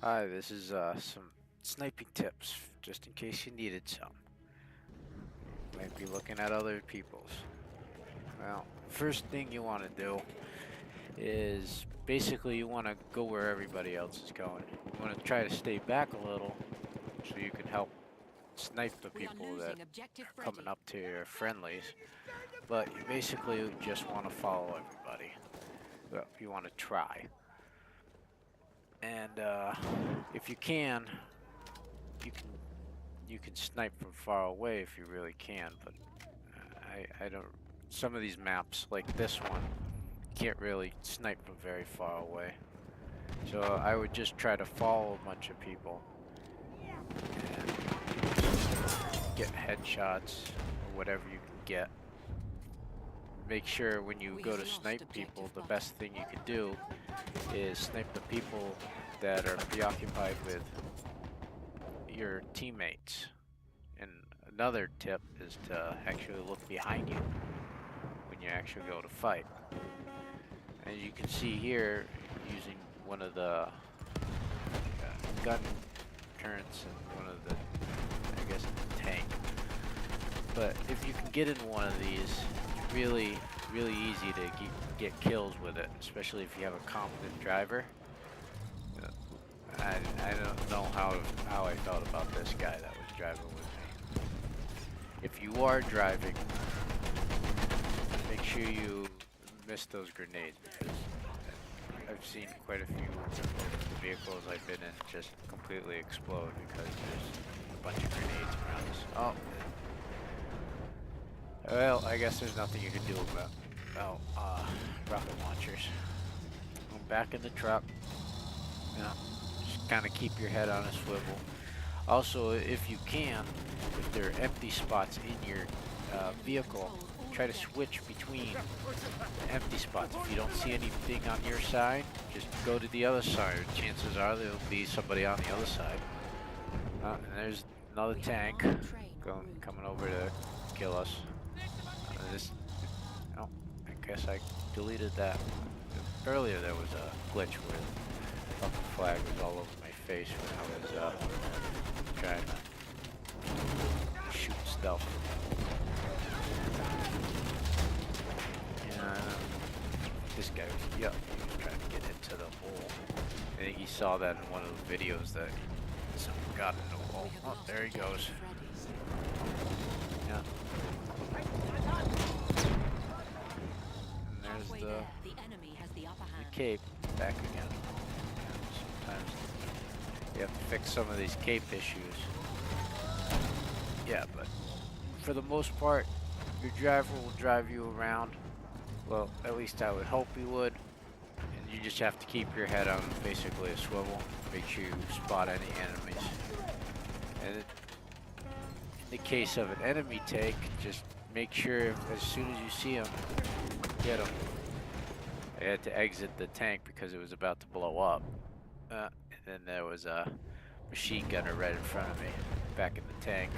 Hi, this is some sniping tips, just in case you needed some. Might be looking at other people's. Well, first thing you want to do is basically you want to go where everybody else is going. You want to try to stay back a little so you can help snipe the We are people that losing objective are coming Freddy. up to your friendlies. But you basically just want to follow everybody. Well, you want to try. And if you can, you can you can snipe from far away if you really can, but I don't. Some of these maps, like this one, you can't really snipe from very far away. So I would just try to follow a bunch of people and get headshots or whatever you can get. Make sure when you We go have to lost snipe people, objective the butter. best thing you can do is snipe the people that are preoccupied with your teammates. And another tip is to actually look behind you when you actually go to fight. As you can see here, using one of the gun turrets and one of the, I guess, tank. But if you can get in one of these, it's really easy to get kills with it, especially if you have a competent driver. Uh, I don't know how I felt about this guy that was driving with me. If you are driving, make sure you miss those grenades because I've seen quite a few of the vehicles I've been in just completely explode because there's a bunch of grenades around us. Oh, well, I guess there's nothing you can do about rocket launchers. I'm back in the truck. You know, just kind of keep your head on a swivel. Also, if you can, if there are empty spots in your vehicle, try to switch between the empty spots. If you don't see anything on your side, just go to the other side. Chances are there'll be somebody on the other side. And there's another tank coming over to kill us. This, oh, I guess I deleted that. Earlier there was a glitch where the fucking flag was all over my face when I was trying to shoot stuff. And this guy was, he was trying to get into the hole. I think he saw that in one of the videos that someone got in the hole. Oh, there he goes. Yeah. And there's the cape back again. Sometimes you have to fix some of these cape issues. Yeah, but for the most part, your driver will drive you around. Well, at least I would hope he would. And you just have to keep your head on basically a swivel. Make sure you spot any enemies. And in the case of an enemy take, just make sure as soon as you see him, get him. I had to exit the tank because it was about to blow up. And then there was a machine gunner right in front of me, back in the tank.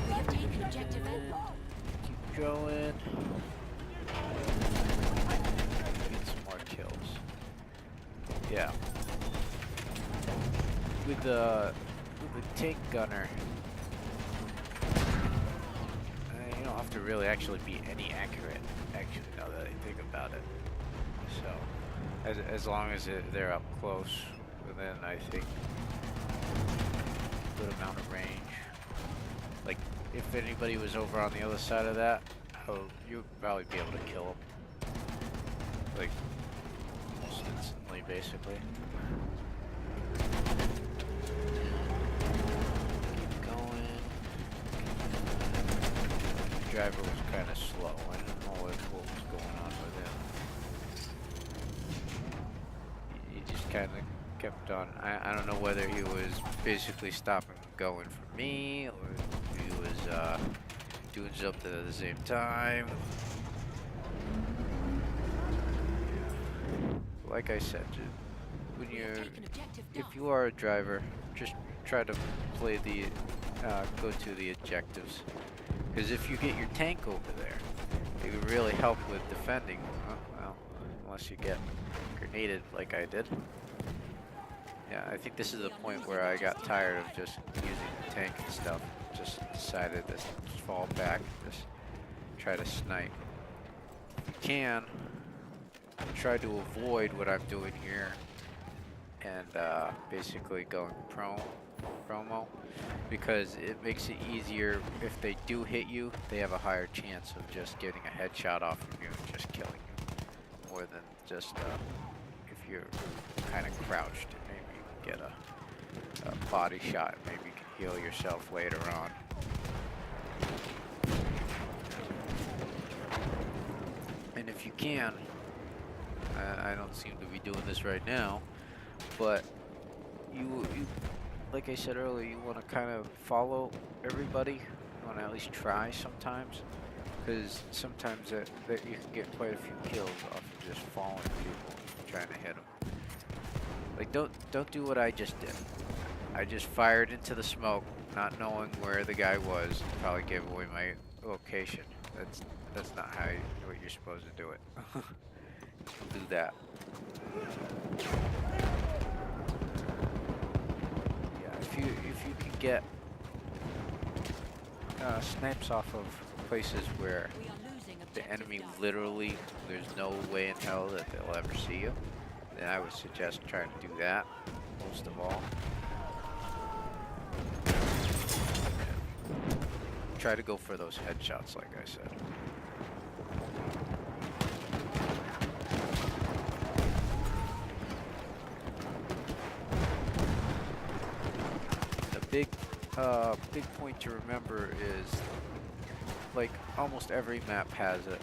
We have taken objective Edward. Keep going. Get some more kills. Yeah. With the tank gunner, you don't have to really actually be any accurate. Actually, now that I think about it. So, as long as they're up close, within I think a good amount of range. Like if anybody was over on the other side of that, you'd probably be able to kill them. Like almost instantly, basically. Keep going. The driver was kind of slow. I don't know what was going on with him. He just kind of kept on. I don't know whether he was basically stopping and going for me, or if he was doing something at the same time. Like I said, when if you are a driver, just try to play the, go to the objectives. Because if you get your tank over there, it would really help with defending. Well, unless you get grenaded like I did. Yeah, I think this is the point where I got tired of just using the tank and stuff. Just decided to just fall back and just try to snipe. If you can, try to avoid what I'm doing here and basically going promo, because it makes it easier. If they do hit you, they have a higher chance of just getting a headshot off of you and just killing you, more than just if you're kind of crouched. Maybe you can get a body shot. Maybe you can heal yourself later on. And if you can, I don't seem to be doing this right now, but you like I said earlier, you want to kind of follow everybody. You want to at least try sometimes, because sometimes that you can get quite a few kills off of just following people, trying to hit them. Like don't do what I just did. I just fired into the smoke, not knowing where the guy was. Probably gave away my location. That's not what you're supposed to do it. Don't do that. If you can get snipes off of places where We are losing the objective enemy Duff. literally, there's no way in hell that they'll ever see you, then I would suggest trying to do that most of all. Try to go for those headshots, like I said. Big point to remember is, like, almost every map has it,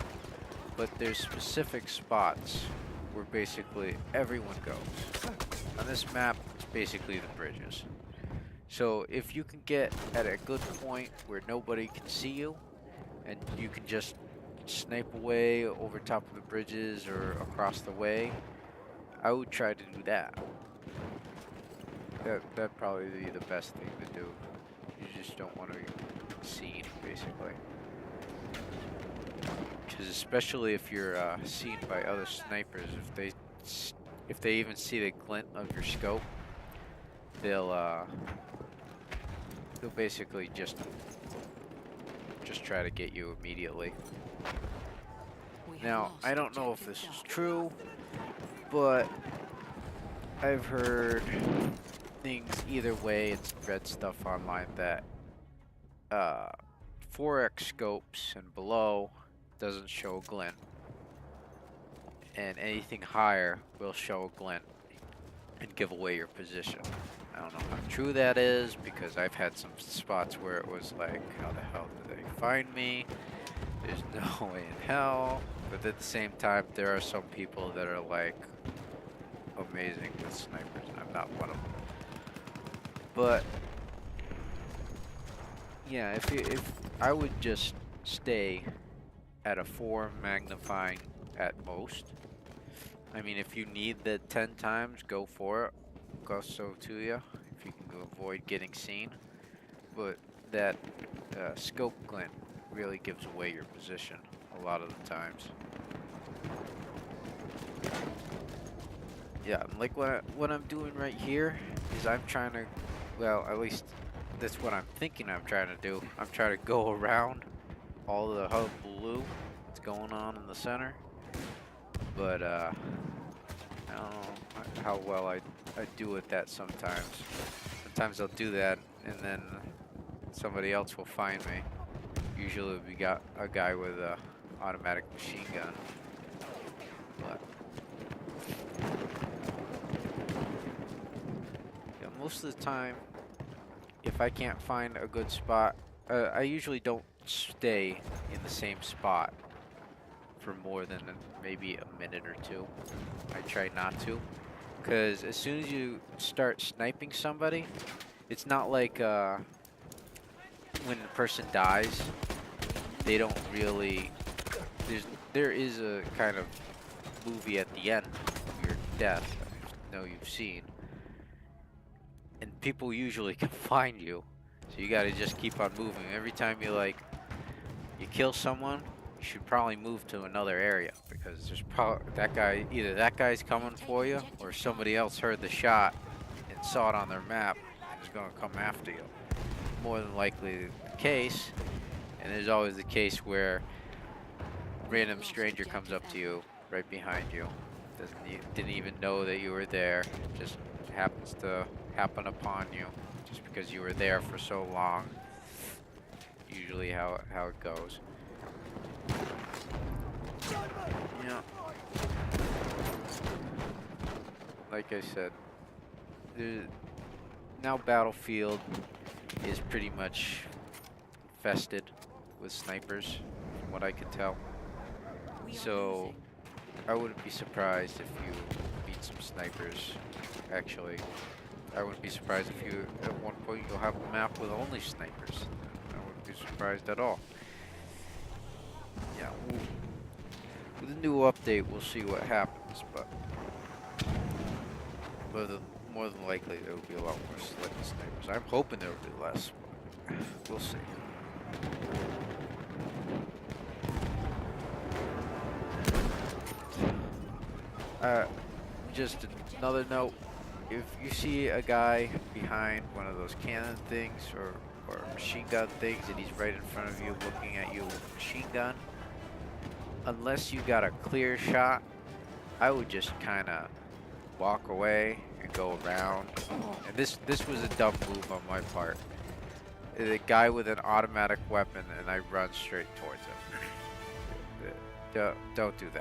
but there's specific spots where basically everyone goes. On this map, it's basically the bridges. So if you can get at a good point where nobody can see you, and you can just snipe away over top of the bridges or across the way, I would try to do that. That'd probably be the best thing to do. You just don't want to be seen, basically. Because especially if you're seen by other snipers, if they even see the glint of your scope, they'll basically just try to get you immediately. We have Now, lost I don't know if objective this is Duff. true, but I've heard things either way. It's read stuff online that 4x scopes and below doesn't show a glint, and anything higher will show a glint and give away your position. I don't know how true that is, because I've had some spots where it was like, how the hell did they find me? There's no way in hell. But at the same time, there are some people that are like amazing with snipers, and I'm not one of them. But yeah, if I would just stay at a 4 magnifying at most. I mean, if you need the 10 times, go for it. Go so to you, if you can avoid getting seen. But that scope glint really gives away your position a lot of the times. Yeah, like what I'm doing right here is I'm trying to, well, at least that's what I'm thinking I'm trying to do. I'm trying to go around all the hub blue that's going on in the center. But I don't know how well I do at that sometimes. Sometimes I'll do that and then somebody else will find me. Usually we got a guy with a automatic machine gun. But yeah, most of the time, if I can't find a good spot, I usually don't stay in the same spot for more than maybe a minute or two. I try not to, because as soon as you start sniping somebody, it's not like when the person dies, they don't really. There is a kind of movie at the end of your death. I know you've seen, and people usually can find you, so you got to just keep on moving. Every time you kill someone, you should probably move to another area, because there's probably either that guy's coming for you, or somebody else heard the shot and and saw it on their map and is going to come after you. More than likely the case, and there's always the case where a random stranger comes up to you right behind you, didn't even know that you were there, just happens to happen upon you just because you were there for so long. Usually how it goes. Yeah. Like I said, now Battlefield is pretty much infested with snipers, from what I could tell. So I wouldn't be surprised if you meet some snipers. Actually, I wouldn't be surprised if you, at one point, you'll have a map with only snipers. I wouldn't be surprised at all. Yeah, with a new update, we'll see what happens, but more than likely there will be a lot more snipers. I'm hoping there will be less, but we'll see. Just another note, if you see a guy behind one of those cannon things or machine gun things and he's right in front of you looking at you with a machine gun, unless you got a clear shot, I would just kind of walk away and go around. And this was a dumb move on my part. The guy with an automatic weapon and I run straight towards him. Don't do that.